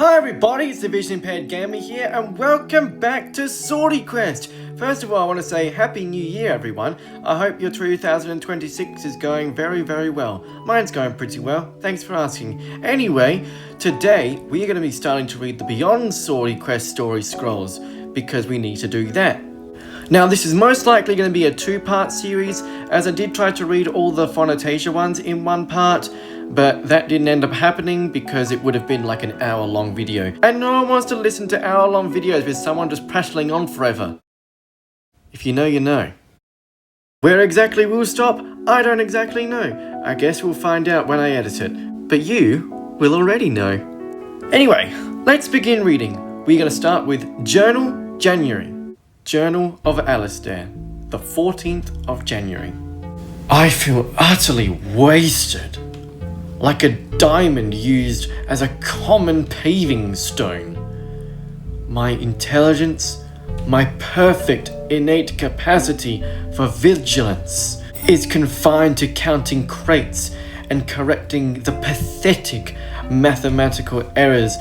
Hi everybody, it's the Vision Impaired Gamer here, and welcome back to Swordy Quest! First of all, I want to say Happy New Year everyone. I hope your 2026 is going very well. Mine's going pretty well, thanks for asking. Anyway, today we are going to be starting to read the Beyond Swordy Quest story scrolls, because we need to do that. Now this is most likely going to be a two-part series, as I did try to read all the Phonotasia ones in one part, but that didn't end up happening because it would have been like an hour-long video. And no one wants to listen to hour-long videos with someone just prattling on forever. If you know, you know. Where exactly we'll stop, I don't exactly know. I guess we'll find out when I edit it. But you will already know. Anyway, let's begin reading. We're going to start with Journal January. Journal of Alistair, the 14th of January. I feel utterly wasted. Like a diamond used as a common paving stone. My intelligence, my perfect innate capacity for vigilance is confined to counting crates and correcting the pathetic mathematical errors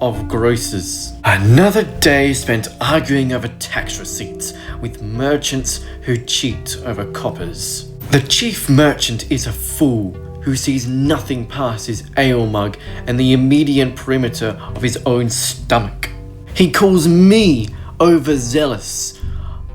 of grocers. Another day spent arguing over tax receipts with merchants who cheat over coppers. The chief merchant is a fool who sees nothing past his ale mug and the immediate perimeter of his own stomach. He calls me overzealous.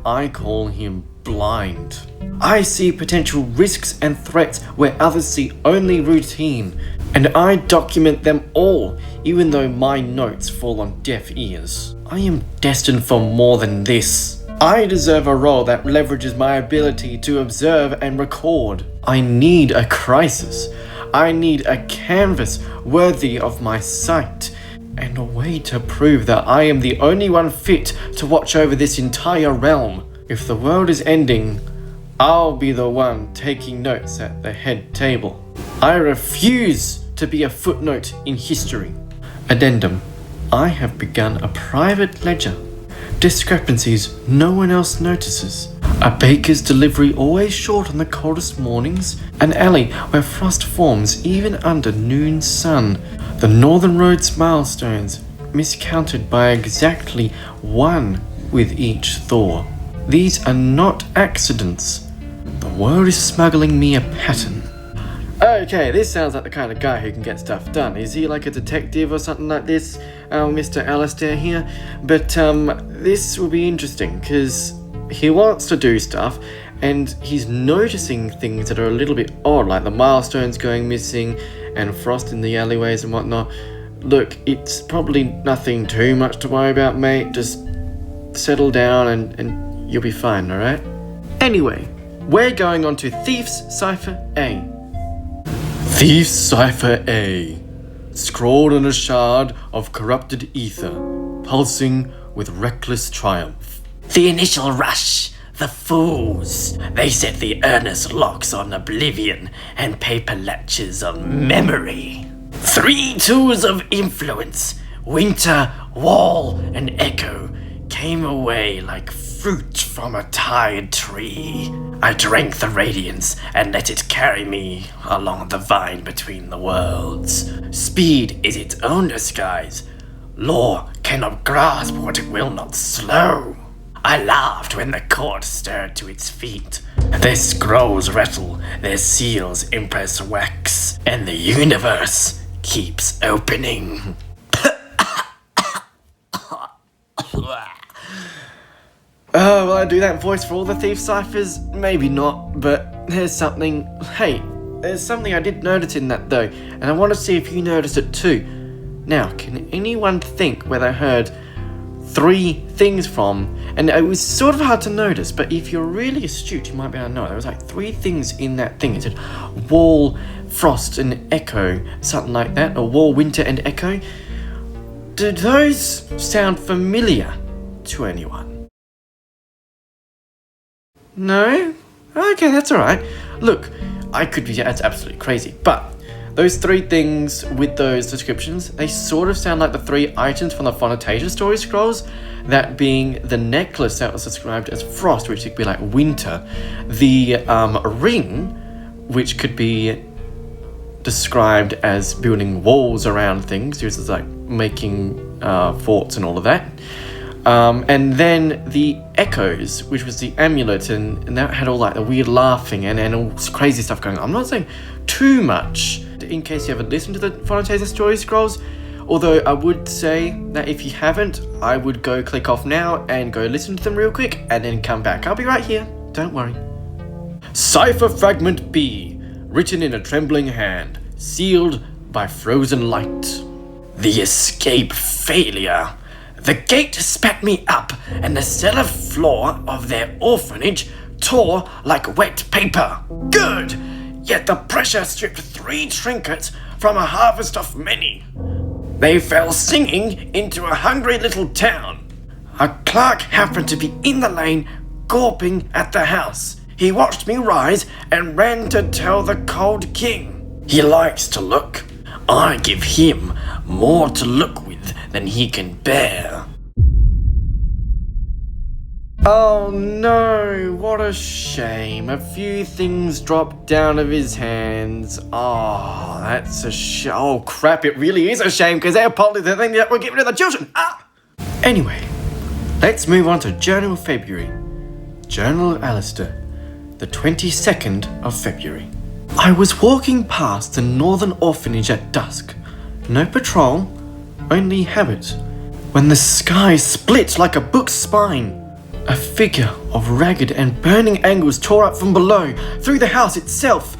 I call him blind. I see potential risks and threats where others see only routine, and I document them all, even though my notes fall on deaf ears. I am destined for more than this. I deserve a role that leverages my ability to observe and record. I need a crisis. I need a canvas worthy of my sight, and a way to prove that I am the only one fit to watch over this entire realm. If the world is ending, I'll be the one taking notes at the head table. I refuse to be a footnote in history. Addendum. I have begun a private ledger. Discrepancies no one else notices. A baker's delivery always short on the coldest mornings. An alley where frost forms even under noon sun. The Northern Road's milestones miscounted by exactly one with each thaw. These are not accidents. The world is smuggling me a pattern. Okay, this sounds like the kind of guy who can get stuff done. Is he like a detective or something like this? Mr. Alistair here? But this will be interesting because he wants to do stuff and he's noticing things that are a little bit odd, like the milestones going missing and frost in the alleyways and whatnot. Look, it's probably nothing too much to worry about, mate. Just settle down and you'll be fine, alright? Anyway, we're going on to Thief's Cipher A. Thief's Cipher A, scrawled on a shard of corrupted ether, pulsing with reckless triumph. The initial rush, the fools. They set the earnest locks on oblivion and paper latches on memory. 3 tools of influence, winter, wall, and echo, came away like fruit from a tired tree. I drank the radiance and let it carry me along the vine between the worlds. Speed is its own disguise. Law cannot grasp what it will not slow. I laughed when the court stirred to its feet. Their scrolls rattle, their seals impress wax, and the universe keeps opening. Will I do that voice for all the thief ciphers? Maybe not, but there's something... Hey, there's something I did notice in that though, and I want to see if you noticed it too. Now, can anyone think where they heard 3 things from? And it was sort of hard to notice, but if you're really astute, you might be able to know. There was like 3 things in that thing. It said wall, frost, and echo, something like that, or wall, winter, and echo. Do those sound familiar to anyone? No? Okay, that's alright. Look, I could be that's absolutely crazy, but those 3 things with those descriptions, they sort of sound like the 3 items from the Phonotasia story scrolls, that being the necklace that was described as frost, which could be like winter, the ring, which could be described as building walls around things, because it's like making forts and all of that. And then the echoes, which was the amulet, and that had all like the weird laughing and all crazy stuff going on. I'm not saying too much in case you haven't listened to the Final Fantasy Story Scrolls, although I would say that if you haven't, I would go click off now and go listen to them real quick and then come back. I'll be right here, don't worry. Cipher Fragment B, written in a trembling hand, sealed by frozen light. The escape failure. The gate spat me up, and the cellar floor of their orphanage tore like wet paper. Good! Yet the pressure stripped 3 trinkets from a harvest of many. They fell singing into a hungry little town. A clerk happened to be in the lane, gawping at the house. He watched me rise and ran to tell the cold king. He likes to look. I give him more to look with than he can bear. Oh no, what a shame. A few things dropped down of his hands. Oh, that's a shame. Oh crap, it really is a shame because they're probably the thing that we're giving to the children. Anyway, let's move on to Journal of February. Journal of Alistair, the 22nd of February. I was walking past the northern orphanage at dusk. No patrol, only habit. When the sky split like a book's spine. A figure of ragged and burning angles tore up from below, through the house itself.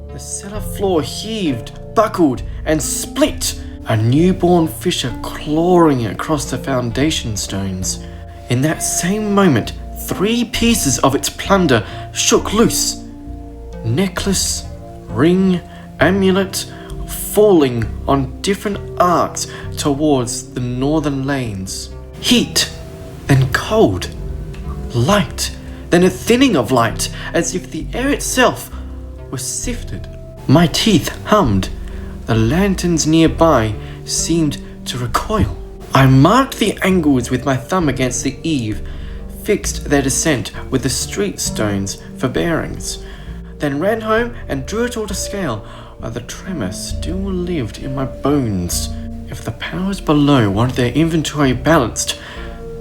The cellar floor heaved, buckled, and split, a newborn fissure clawing across the foundation stones. In that same moment, 3 pieces of its plunder shook loose. Necklace, ring, amulet, falling on different arcs towards the northern lanes. Heat, then cold. Light, then a thinning of light, as if the air itself was sifted. My teeth hummed. The lanterns nearby seemed to recoil. I marked the angles with my thumb against the eave, fixed their descent with the street stones for bearings, then ran home and drew it all to scale, while the tremor still lived in my bones. If the powers below wanted their inventory balanced,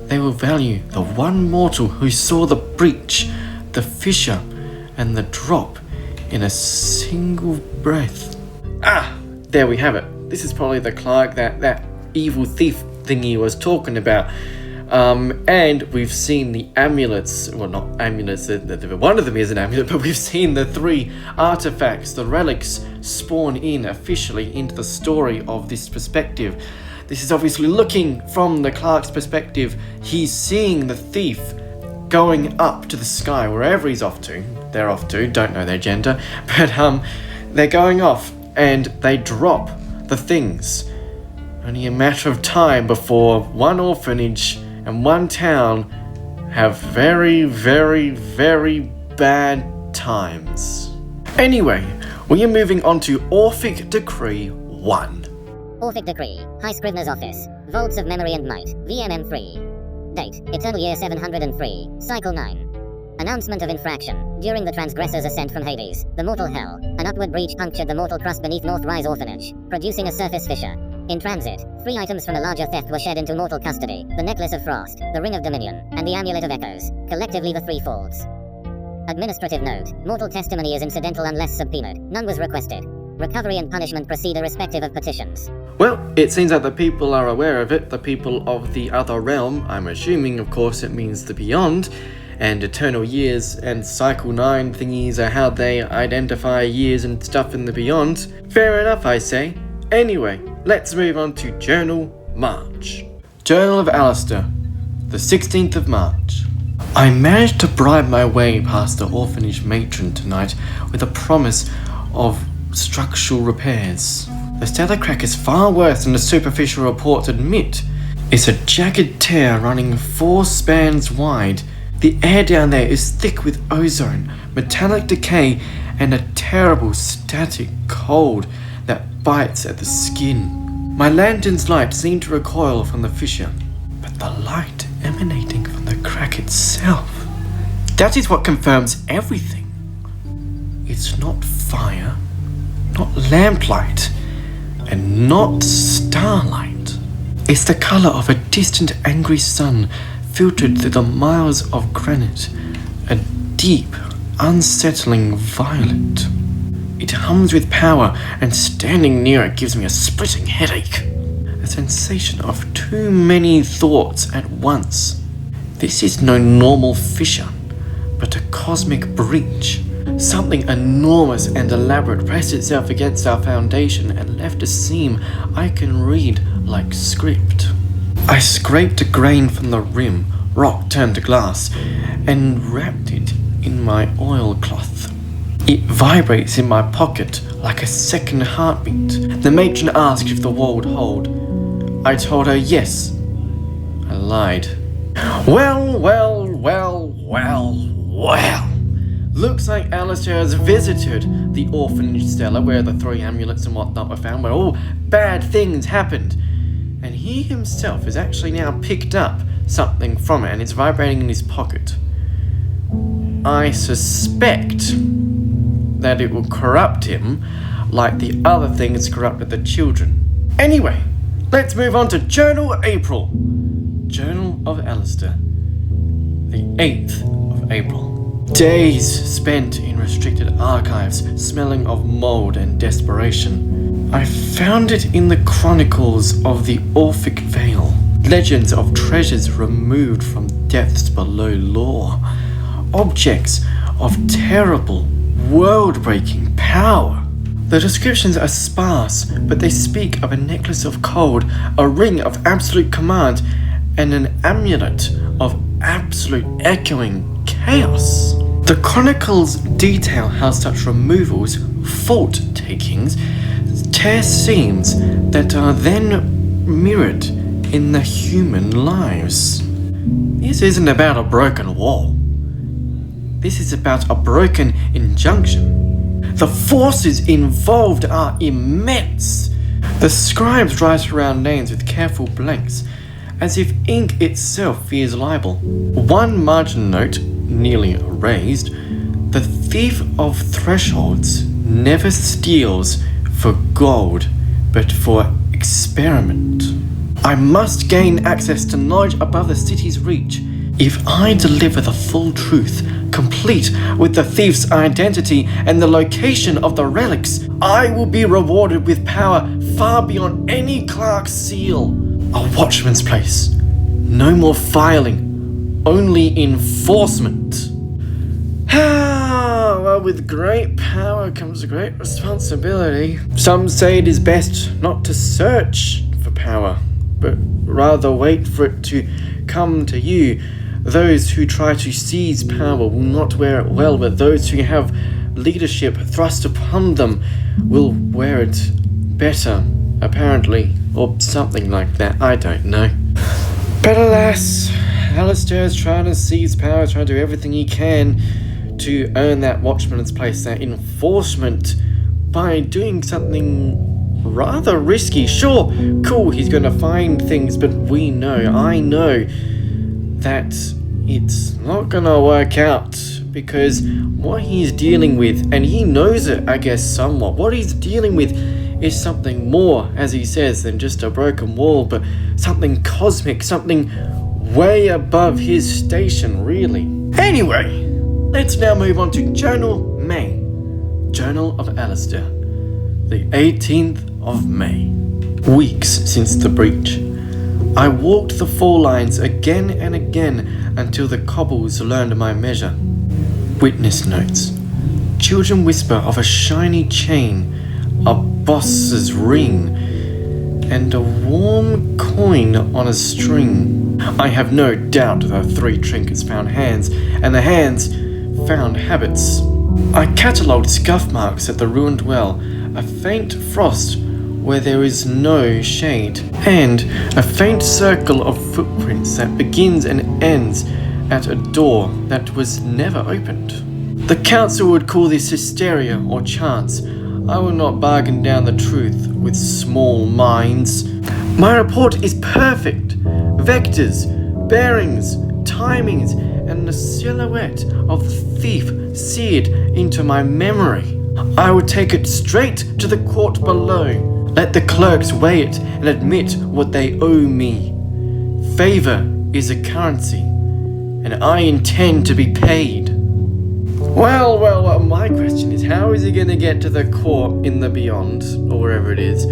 they will value the one mortal who saw the breach, the fissure, and the drop in a single breath. There we have it. This is probably the clerk that evil thief thingy was talking about. And we've seen the amulets, well not amulets, one of them is an amulet, but we've seen the 3 artifacts, the relics, spawn in officially into the story of this perspective. This is obviously looking from the clerk's perspective. He's seeing the thief going up to the sky, wherever he's off to. They're off to, don't know their gender, but they're going off and they drop the things. Only a matter of time before one orphanage and one town have very, very, very bad times. Anyway, we are moving on to Orphic Decree 1. Orphic Decree, High Scrivener's Office, Vaults of Memory and Might, VMM3. Date, Eternal Year 703, Cycle 9. Announcement of infraction. During the transgressor's ascent from Hades, the mortal hell, an upward breach punctured the mortal crust beneath North Rise Orphanage, producing a surface fissure. In transit, 3 items from a larger theft were shed into mortal custody, the Necklace of Frost, the Ring of Dominion, and the Amulet of Echoes, collectively the 3 faults. Administrative note, mortal testimony is incidental unless subpoenaed. None was requested. Recovery and punishment proceed irrespective of petitions. Well, it seems like the people are aware of it, the people of the other realm. I'm assuming, of course, it means the beyond, and eternal years and cycle 9 thingies are how they identify years and stuff in the beyond. Fair enough, I say. Anyway, let's move on to Journal March. Journal of Alistair, the 16th of March. I managed to bribe my way past the orphanage matron tonight with a promise of structural repairs. The stellar crack is far worse than the superficial reports admit. It's a jagged tear running 4 spans wide. The air down there is thick with ozone, metallic decay, and a terrible static cold that bites at the skin. My lantern's light seemed to recoil from the fissure, but the light emanating from the crack itself, that is what confirms everything. It's not fire, not lamplight, and not starlight. It's the colour of a distant angry sun filtered through the miles of granite, a deep, unsettling violet. It hums with power, and standing near it gives me a splitting headache. A sensation of too many thoughts at once. This is no normal fissure, but a cosmic breach. Something enormous and elaborate pressed itself against our foundation and left a seam I can read like script. I scraped a grain from the rim, rock turned to glass, and wrapped it in my oilcloth. It vibrates in my pocket like a second heartbeat. The matron asked if the wall would hold. I told her yes. I lied. Well. Looks like Alistair has visited the orphanage cellar where the 3 amulets and whatnot were found, where all bad things happened. And he himself has actually now picked up something from it and it's vibrating in his pocket. I suspect that it will corrupt him like the other things corrupted the children. Anyway, let's move on to Journal April. Journal of Alistair. The 8th of April. Days spent in restricted archives, smelling of mould and desperation. I found it in the chronicles of the Orphic Vale. Legends of treasures removed from depths below law. Objects of terrible, world-breaking power. The descriptions are sparse, but they speak of a necklace of cold, a ring of absolute command, and an amulet of absolute echoing chaos. The chronicles detail how such removals, fault takings, tear seams that are then mirrored in the human lives. This isn't about a broken wall. This is about a broken injunction. The forces involved are immense. The scribes write around names with careful blanks, as if ink itself fears libel. One margin note, nearly erased: the thief of thresholds never steals for gold, but for experiment. I must gain access to knowledge above the city's reach. If I deliver the full truth, complete with the thief's identity and the location of the relics, I will be rewarded with power far beyond any clerk's seal. A watchman's place. No more filing, only enforcement. Well, with great power comes great responsibility. Some say it is best not to search for power, but rather wait for it to come to you. Those who try to seize power will not wear it well, but those who have leadership thrust upon them will wear it better, apparently, or something like that, I don't know. But alas, Alistair is trying to seize power, trying to do everything he can to earn that watchman's place, that enforcement, by doing something rather risky. Sure, cool, he's going to find things, but I know that it's not going to work out, because what he's dealing with, and he knows it, I guess, somewhat, what he's dealing with is something more, as he says, than just a broken wall, but something cosmic, something way above his station, really. Anyway, let's now move on to Journal May. Journal of Alistair. The 18th of May. Weeks since the breach. I walked the four lines again and again until the cobbles learned my measure. Witness notes. Children whisper of a shiny chain, a boss's ring, and a warm coin on a string. I have no doubt the 3 trinkets found hands, and the hands found habits. I catalogued scuff marks at the ruined well, a faint frost where there is no shade, and a faint circle of footprints that begins and ends at a door that was never opened. The council would call this hysteria or chance. I will not bargain down the truth with small minds. My report is perfect. Vectors, bearings, timings, and the silhouette of the thief seared into my memory. I would take it straight to the court below. Let the clerks weigh it and admit what they owe me. Favor is a currency, and I intend to be paid. Well, my question is, how is he going to get to the court in the beyond, or wherever it is?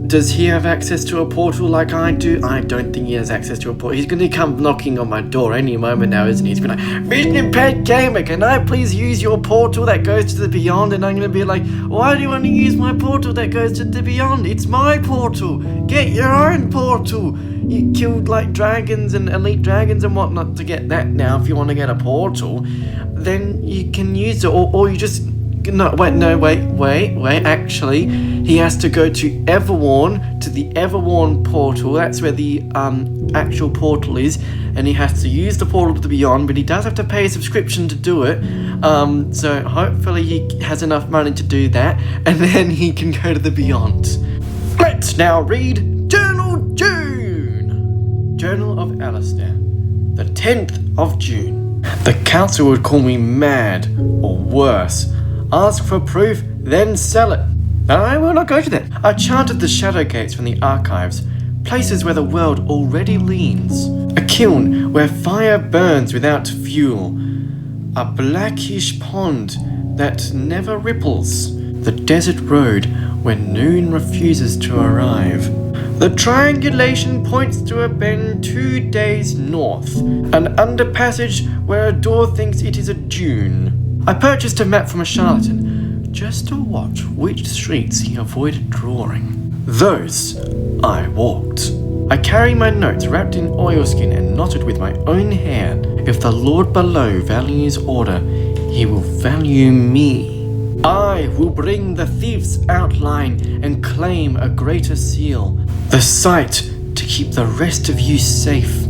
Does he have access to a portal like I do? I don't think he has access to a portal. He's going to come knocking on my door any moment now, isn't he? He's going to be like, Vision Impaired Gamer, can I please use your portal that goes to the beyond? And I'm going to be like, why do you want to use my portal that goes to the beyond? It's my portal. Get your own portal. You killed like dragons and elite dragons and whatnot to get that. Now, if you want to get a portal, then you can use it, or you just... Wait. Actually, he has to go to Everwarn, to the Everwarn portal. That's where the actual portal is, and he has to use the portal to the beyond, but he does have to pay a subscription to do it. So hopefully he has enough money to do that, and then he can go to the beyond. Let's now read Journal June. Journal of Alistair, the 10th of June. The council would call me mad, or worse. Ask for proof, then sell it. I will not go to that. I chanted the shadow gates from the archives, places where the world already leans. A kiln where fire burns without fuel. A blackish pond that never ripples. The desert road where noon refuses to arrive. The triangulation points to a bend 2 days north. An underpassage where a door thinks it is a dune. I purchased a map from a charlatan, just to watch which streets he avoided drawing. Those I walked. I carry my notes wrapped in oilskin and knotted with my own hair. If the Lord below values order, he will value me. I will bring the thief's outline and claim a greater seal, the sight to keep the rest of you safe.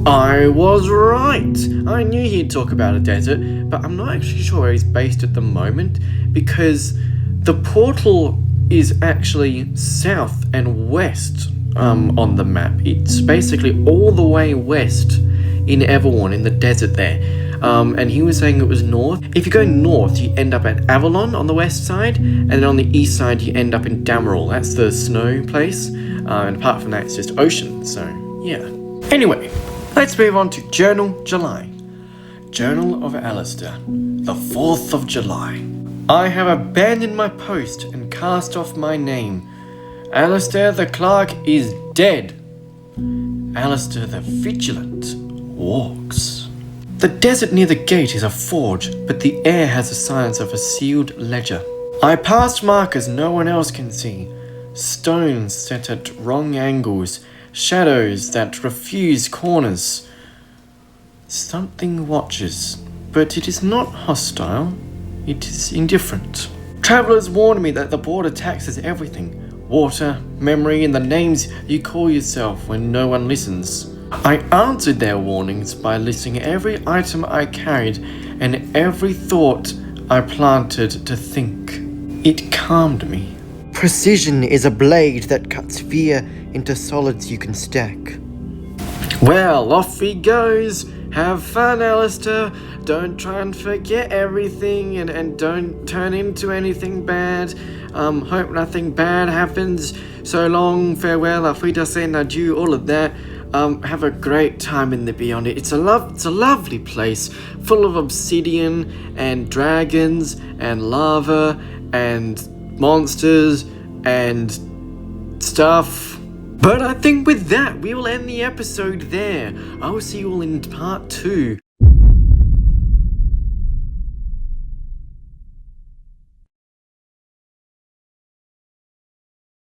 I was right. I knew he'd talk about a desert, but I'm not actually sure where he's based at the moment, because the portal is actually south and west on the map. It's basically all the way west in Everwarn, in the desert there. And he was saying it was north. If you go north, you end up at Avalon on the west side, and then on the east side, you end up in Damerel. That's the snow place. And apart from that, it's just ocean. So, yeah. Anyway, let's move on to Journal July. Journal of Alistair, the 4th of July. I have abandoned my post and cast off my name. Alistair the clerk is dead. Alistair the vigilant walks. The desert near the gate is a forge, but the air has the silence of a sealed ledger. I passed markers no one else can see. Stones set at wrong angles. Shadows that refuse corners. Something watches, but it is not hostile. It is indifferent. Travelers warn me that the border taxes everything. Water, memory, and the names you call yourself when no one listens. I answered their warnings by listing every item I carried and every thought I planted to think. It calmed me. Precision is a blade that cuts fear into solids you can stack. Well, off he goes. Have fun, Alistair. Don't try and forget everything and don't turn into anything bad. Hope nothing bad happens. So long, farewell, auf Wiedersehen, adieu, all of that. Have a great time in the Beyond. It's a lovely place, full of obsidian and dragons and lava and monsters and stuff. But I think with that, we will end the episode there. I will see you all in part 2